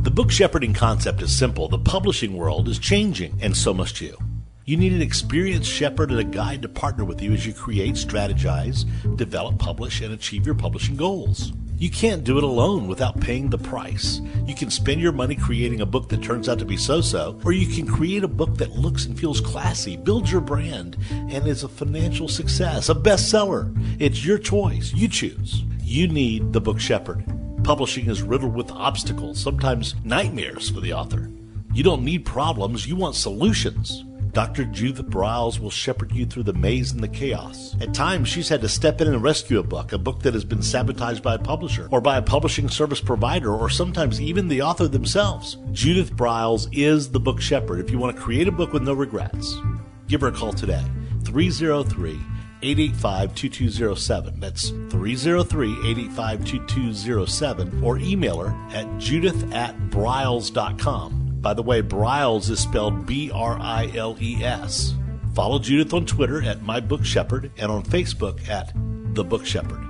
The book shepherding concept is simple. The publishing world is changing, and so must you. You need an experienced shepherd and a guide to partner with you as you create, strategize, develop, publish, and achieve your publishing goals. You can't do it alone without paying the price. You can spend your money creating a book that turns out to be so-so, or you can create a book that looks and feels classy, builds your brand, and is a financial success, a bestseller. It's your choice. You choose. You need the book shepherd. Publishing is riddled with obstacles, sometimes nightmares for the author. You don't need problems, you want solutions. Dr. Judith Briles will shepherd you through the maze and the chaos. At times, she's had to step in and rescue a book that has been sabotaged by a publisher, or by a publishing service provider, or sometimes even the author themselves. Judith Briles is the book shepherd if you want to create a book with no regrets. Give her a call today, 303-885-2207. That's 303-885-2207, or email her at judith@briles.com. By the way, Briles is spelled B-R-I-L-E-S. Follow Judith on Twitter at My Book Shepherd and on Facebook at The Book Shepherd.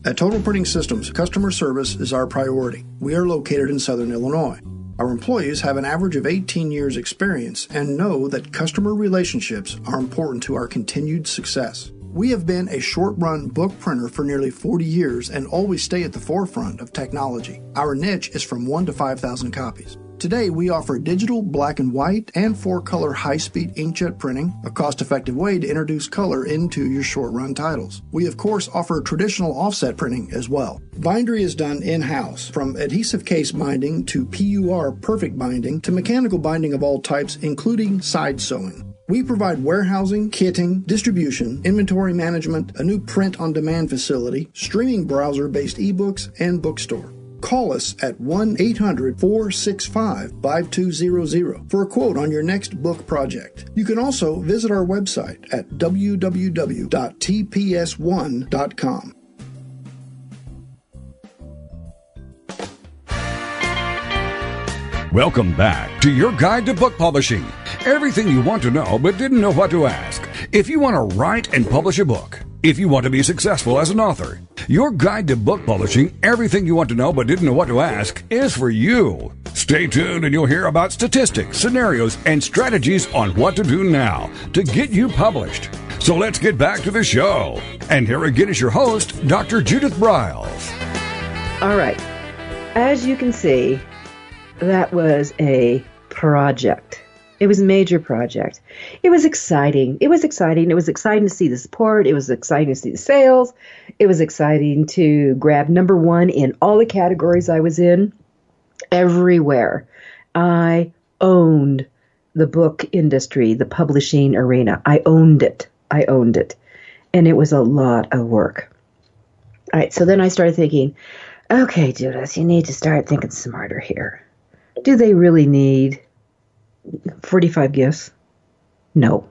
At Total Printing Systems, customer service is our priority. We are located in Southern Illinois. Our employees have an average of 18 years experience and know that customer relationships are important to our continued success. We have been a short-run book printer for nearly 40 years and always stay at the forefront of technology. Our niche is from 1 to 5,000 copies. Today, we offer digital, black and white, and 4-color high-speed inkjet printing, a cost-effective way to introduce color into your short-run titles. We, of course, offer traditional offset printing as well. Bindery is done in-house, from adhesive case binding to PUR perfect binding to mechanical binding of all types, including side sewing. We provide warehousing, kitting, distribution, inventory management, a new print-on-demand facility, streaming browser-based ebooks, and bookstore. Call us at 1-800-465-5200 for a quote on your next book project. You can also visit our website at www.tps1.com. Welcome back to your guide to book publishing. Everything you want to know but didn't know what to ask. If you want to write and publish a book, if you want to be successful as an author, your guide to book publishing, everything you want to know but didn't know what to ask, is for you. Stay tuned and you'll hear about statistics, scenarios, and strategies on what to do now to get you published. So let's get back to the show. And here again is your host, Dr. Judith Briles. All right. As you can see, that was a project. It was a major project. It was exciting. It was exciting. It was exciting to see the support. It was exciting to see the sales. It was exciting to grab number one in all the categories I was in. Everywhere. I owned the book industry, the publishing arena. I owned it. And it was a lot of work. All right, so then I started thinking, okay, Judith, you need to start thinking smarter here. Do they really need 45 gifts? No.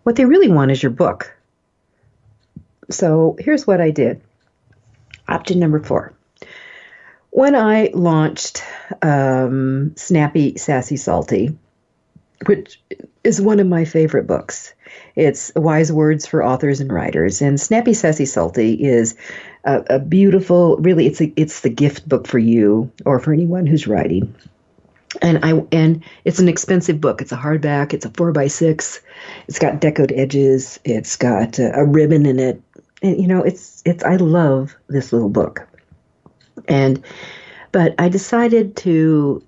What they really want is your book. So here's what I did. Option number 4. When I launched Snappy, Sassy, Salty, which is one of my favorite books. It's Wise Words for Authors and Writers. And Snappy, Sassy, Salty is a beautiful, really, it's the gift book for you or for anyone who's writing. And it's an expensive book. It's a hardback. It's a 4x6. It's got decoed edges. It's got a ribbon in it. And, you know, I love this little book. But I decided to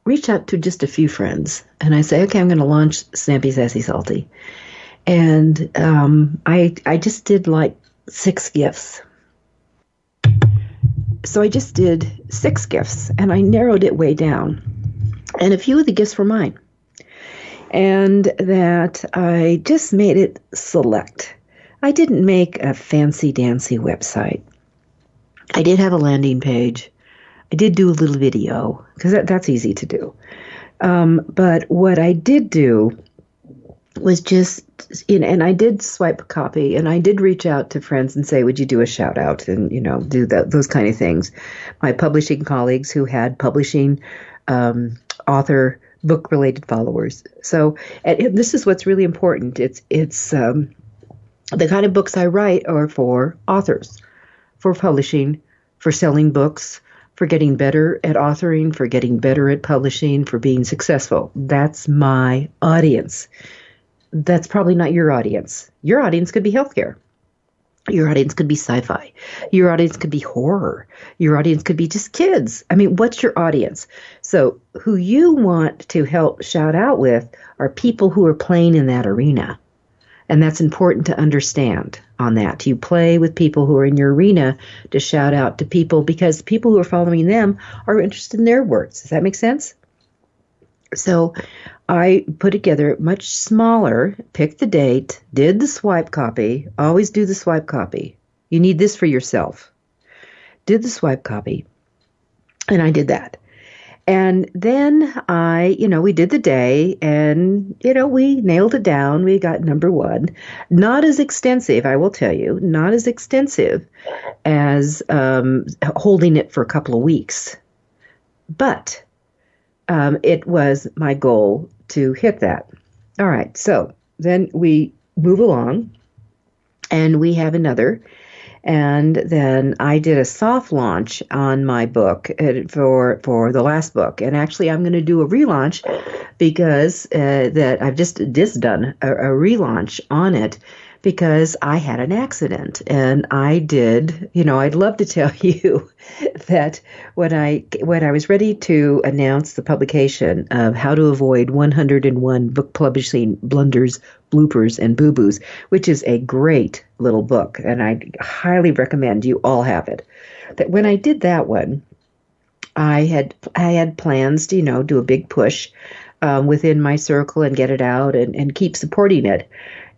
reach out to just a few friends. And I say, okay, I'm going to launch Snappy, Sassy, Salty. And I just did like 6 gifts. So I just did 6 gifts, and I narrowed it way down. And a few of the gifts were mine. And that I just made it select. I didn't make a fancy-dancy website. I did have a landing page. I did do a little video, because that's easy to do. But what I did do was just, and I did swipe copy, and I did reach out to friends and say, would you do a shout out and, do those kind of things. My publishing colleagues who had publishing, author, book related followers. So and this is what's really important. It's the kind of books I write are for authors, for publishing, for selling books, for getting better at authoring, for getting better at publishing, for being successful. That's my audience. That's probably not your audience. Your audience could be healthcare. Your audience could be sci-fi. Your audience could be horror. Your audience could be just kids. I mean, what's your audience? So who you want to help shout out with are people who are playing in that arena. And that's important to understand on that. You play with people who are in your arena to shout out to people because people who are following them are interested in their words. Does that make sense? So I put together much smaller, picked the date, did the swipe copy. Always do the swipe copy. You need this for yourself. Did the swipe copy. And I did that. And then we did the day and, we nailed it down. We got number 1. Not as extensive, I will tell you, not as extensive as holding it for a couple of weeks. But it was my goal to hit that. All right. So then we move along and we have another. And then I did a soft launch on my book for the last book. And actually, I'm going to do a relaunch because that I've just done a relaunch on it because I had an accident. And I did, I'd love to tell you that when I was ready to announce the publication of How to Avoid 101 Book Publishing Blunders, Bloopers, and Boo-Boos, which is a great little book, and I highly recommend you all have it. That when I did that one, I had plans to, do a big push within my circle and get it out and keep supporting it.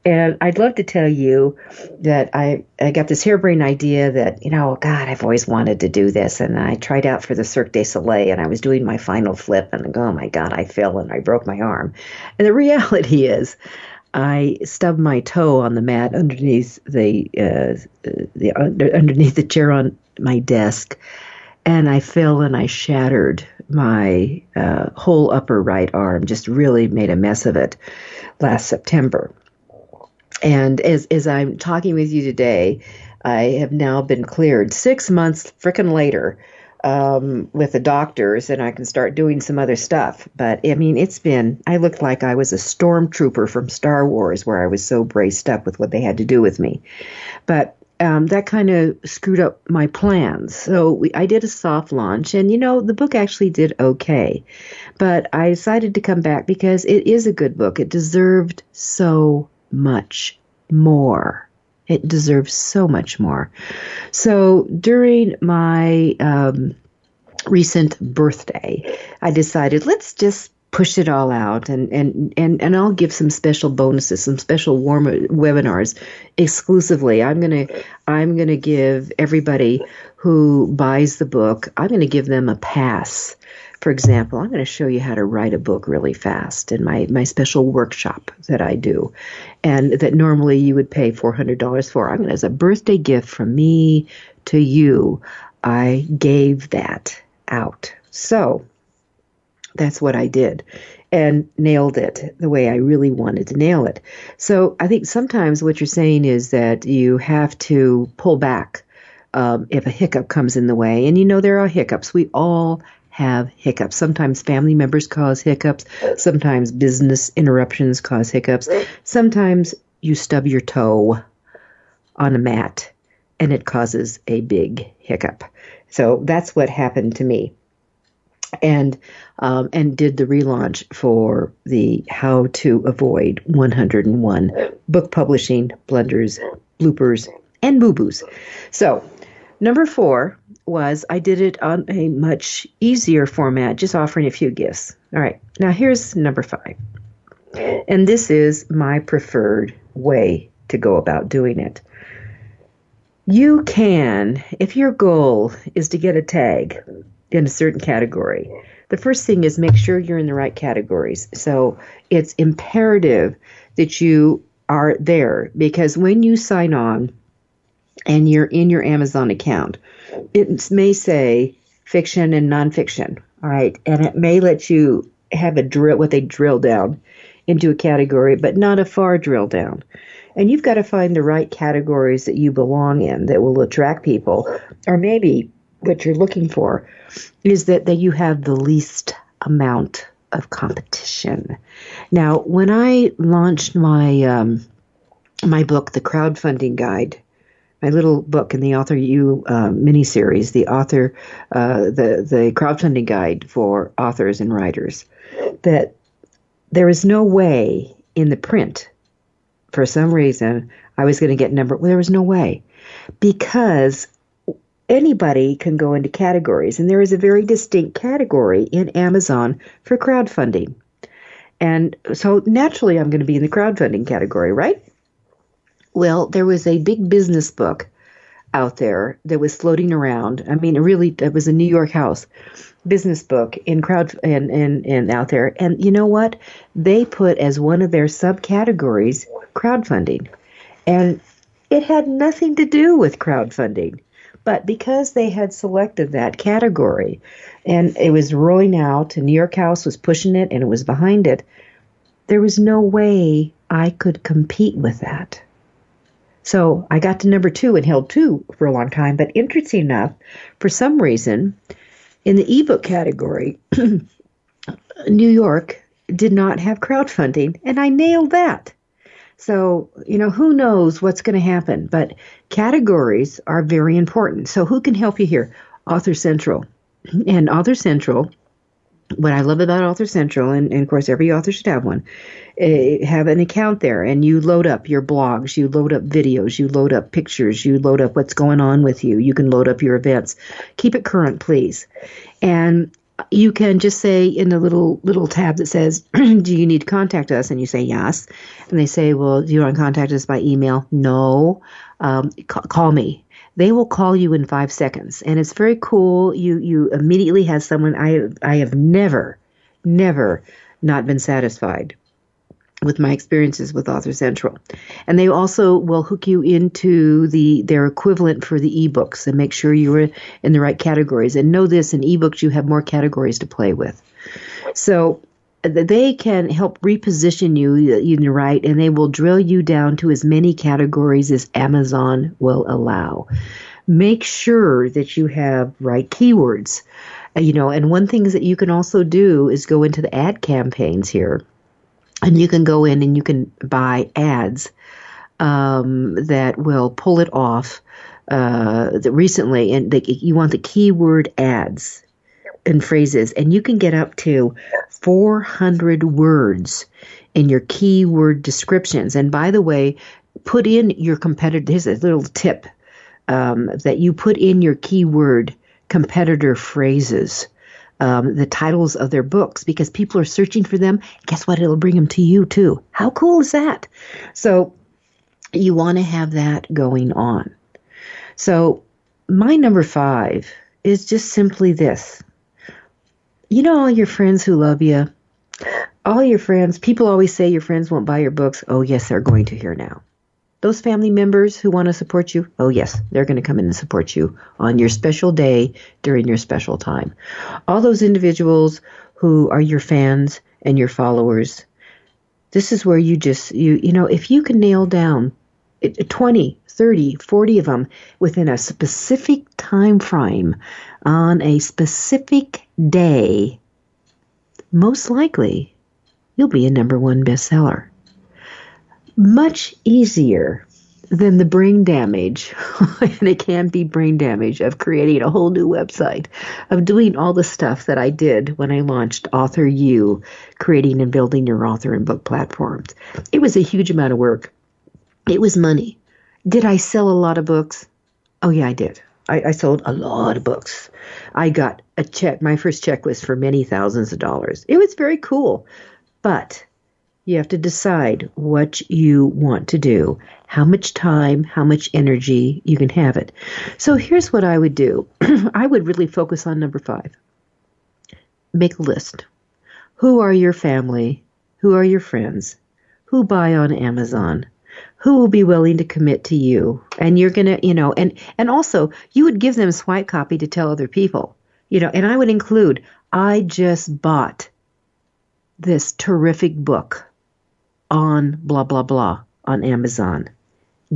And I'd love to tell you that I got this harebrained idea that, God, I've always wanted to do this. And I tried out for the Cirque du Soleil and I was doing my final flip and oh my God, I fell and I broke my arm. And the reality is I stubbed my toe on the mat underneath underneath the chair on my desk. And I fell and I shattered my whole upper right arm, just really made a mess of it last September. And as I'm talking with you today, I have now been cleared 6 months frickin' later with the doctors, and I can start doing some other stuff. But, I mean, I looked like I was a stormtrooper from Star Wars, where I was so braced up with what they had to do with me. But that kind of screwed up my plans. So I did a soft launch, and, the book actually did okay. But I decided to come back because it is a good book. It deserved so much more. It deserves so much more. So during my recent birthday, I decided let's just push it all out, and I'll give some special bonuses, some special webinars exclusively. I'm gonna give everybody who buys the book, I'm gonna give them a pass. For example, I'm going to show you how to write a book really fast in my special workshop that I do, and that normally you would pay $400 for. I'm going to, as a birthday gift from me to you, I gave that out. So that's what I did, and nailed it the way I really wanted to nail it. So I think sometimes what you're saying is that you have to pull back if a hiccup comes in the way. And there are hiccups. We all have hiccups. Sometimes family members cause hiccups. Sometimes business interruptions cause hiccups. Sometimes you stub your toe on a mat and it causes a big hiccup. So that's what happened to me. And did the relaunch for the How to Avoid 101 Book Publishing Blunders, Bloopers, and Boo-Boos. So number 4 was I did it on a much easier format, just offering a few gifts. All right, now here's number 5. And this is my preferred way to go about doing it. You can, if your goal is to get a tag in a certain category, the first thing is make sure you're in the right categories. So it's imperative that you are there, because when you sign on and you're in your Amazon account, it may say fiction and nonfiction, all right? And it may let you have what they drill down into a category, but not a far drill down. And you've got to find the right categories that you belong in that will attract people. Or maybe what you're looking for is that you have the least amount of competition. Now, when I launched my my book, The Crowdfunding Guide, my little book in the AuthorU mini-series, the crowdfunding guide for authors and writers, that there is no way in the print, for some reason, I was going to get there was no way, because anybody can go into categories, and there is a very distinct category in Amazon for crowdfunding. And so naturally I'm going to be in the crowdfunding category, right? Well, there was a big business book out there that was floating around. I mean, it was a New York House business book in and out there. And you know what? They put as one of their subcategories crowdfunding. And it had nothing to do with crowdfunding. But because they had selected that category and it was rolling out, and New York House was pushing it and it was behind it, there was no way I could compete with that. So I got to number 2 and held 2 for a long time. But interesting enough, for some reason, in the ebook category, New York did not have crowdfunding, and I nailed that. So, who knows what's going to happen, but categories are very important. So who can help you here? Author Central. And Author Central, what I love about Author Central, and of course every author should have one, have an account there, and you load up your blogs, you load up videos, you load up pictures, you load up what's going on with you. You can load up your events. Keep it current, please. And you can just say in the little tab that says, do you need to contact us? And you say yes. And they say, well, do you want to contact us by email? No. Call me. They will call you in 5 seconds. And it's very cool. You immediately have someone. I have never not been satisfied with my experiences with Author Central. And they also will hook you into their equivalent for the ebooks and make sure you're in the right categories. And know this, in ebooks you have more categories to play with. So they can help reposition you in the right, and they will drill you down to as many categories as Amazon will allow. Make sure that you have right keywords. And one thing that you can also do is go into the ad campaigns here. And you can go in and you can buy ads that will pull it off recently. And you want the keyword ads and phrases. And you can get up to 400 words in your keyword descriptions. And by the way, put in your competitor. Here's a little tip that you put in your keyword competitor phrases. The titles of their books, because people are searching for them. Guess what? It'll bring them to you too. How cool is that? So you want to have that going on. So my number 5 is just simply this. All your friends who love you, all your friends, people always say your friends won't buy your books. Oh, yes, they're going to here now. Those family members who want to support you, oh yes, they're going to come in and support you on your special day during your special time. All those individuals who are your fans and your followers, this is where if you can nail down 20, 30, 40 of them within a specific time frame on a specific day, most likely you'll be a #1 bestseller. Much easier than the brain damage, and it can be brain damage, of creating a whole new website, of doing all the stuff that I did when I launched AuthorU, creating and building your author and book platforms. It was a huge amount of work. It was money. Did I sell a lot of books? Oh yeah, I did. I sold a lot of books. I got a check. My first check was for many thousands of dollars. It was very cool, but you have to decide what you want to do, how much time, how much energy you can have it. So here's what I would do. I would really focus on number 5. Make a list. Who are your family? Who are your friends? Who buy on Amazon? Who will be willing to commit to you? And you're going to, and also you would give them a swipe copy to tell other people, and I would include, I just bought this terrific book on blah, blah, blah on Amazon.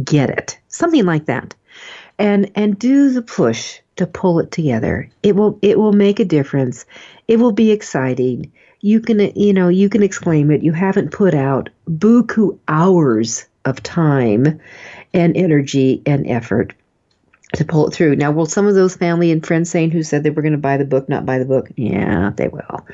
Get it. Something like that. And do the push to pull it together. It will make a difference. It will be exciting. You can exclaim it. You haven't put out buku hours of time and energy and effort to pull it through. Now, will some of those family and friends saying who said they were going to buy the book not buy the book? Yeah, they will.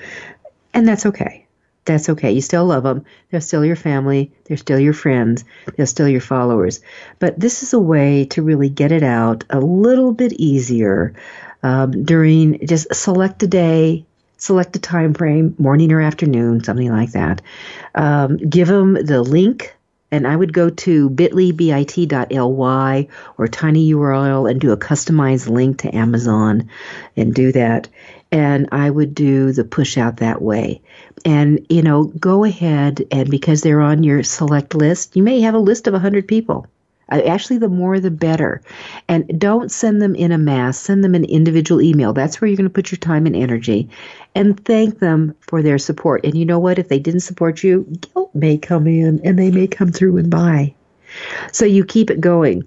And that's okay. That's okay. You still love them. They're still your family. They're still your friends. They're still your followers. But this is a way to really get it out a little bit easier during, just select a day, select a time frame, morning or afternoon, something like that. Give them the link. And I would go to bit.ly or tinyurl and do a customized link to Amazon and do that. And I would do the push out that way. And, go ahead, and because they're on your select list, you may have a list of 100 people. Actually, the more the better. And don't send them in a mass. Send them an individual email. That's where you're going to put your time and energy. And thank them for their support. And you know what? If they didn't support you, guilt may come in and they may come through and buy. So you keep it going.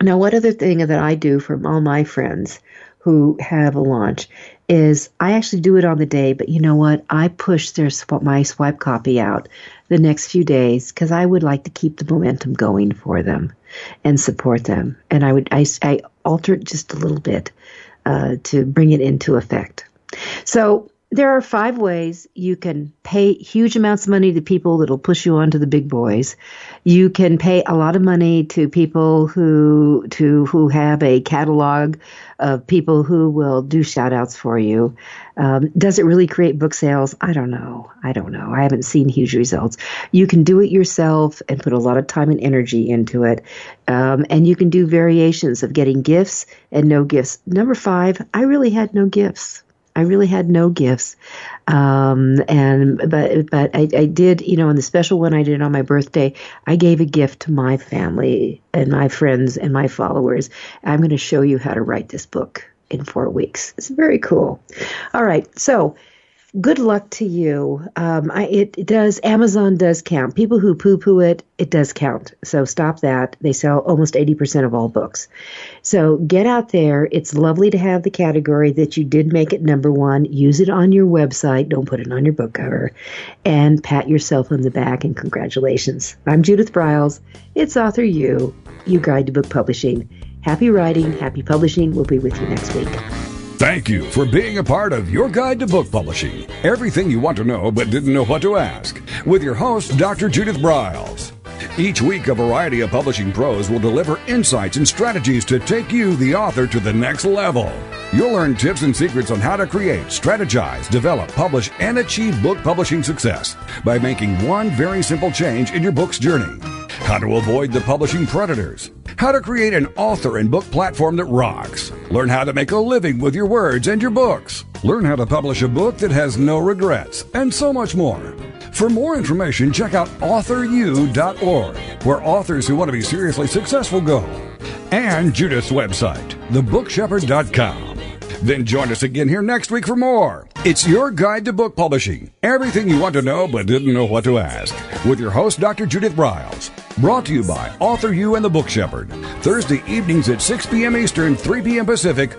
Now, one other thing that I do from all my friends who have a launch is I actually do it on the day, but you know what? I push my swipe copy out the next few days because I would like to keep the momentum going for them and support them. And I alter it just a little bit to bring it into effect. So there are 5 ways you can pay huge amounts of money to people that'll push you on to the big boys. You can pay a lot of money to people who have a catalog of people who will do shout outs for you. Does it really create book sales? I don't know. I haven't seen huge results. You can do it yourself and put a lot of time and energy into it. And you can do variations of getting gifts and no gifts. Number 5, I really had no gifts. I really had no gifts. But I did, in the special one I did on my birthday, I gave a gift to my family and my friends and my followers. I'm going to show you how to write this book in 4 weeks. It's very cool. All right. So good luck to you. Amazon does count. People who poo-poo it does count. So stop that. They sell almost 80% of all books. So get out there. It's lovely to have the category that you did make it number one. Use it on your website. Don't put it on your book cover. And pat yourself on the back and congratulations. I'm Judith Briles. It's Author You, your guide to book publishing. Happy writing, happy publishing. We'll be with you next week. Thank you for being a part of Your Guide to Book Publishing. Everything you want to know but didn't know what to ask. With your host, Dr. Judith Briles. Each week, a variety of publishing pros will deliver insights and strategies to take you, the author, to the next level. You'll learn tips and secrets on how to create, strategize, develop, publish, and achieve book publishing success by making one very simple change in your book's journey. How to avoid the publishing predators. How to create an author and book platform that rocks. Learn how to make a living with your words and your books. Learn how to publish a book that has no regrets, and so much more. For more information, check out AuthorU.org, where authors who want to be seriously successful go. And Judith's website, thebookshepherd.com. Then join us again here next week for more. It's Your Guide to Book Publishing. Everything you want to know but didn't know what to ask. With your host, Dr. Judith Briles. Brought to you by Author You and the Book Shepherd. Thursday evenings at 6 p.m. Eastern, 3 p.m. Pacific,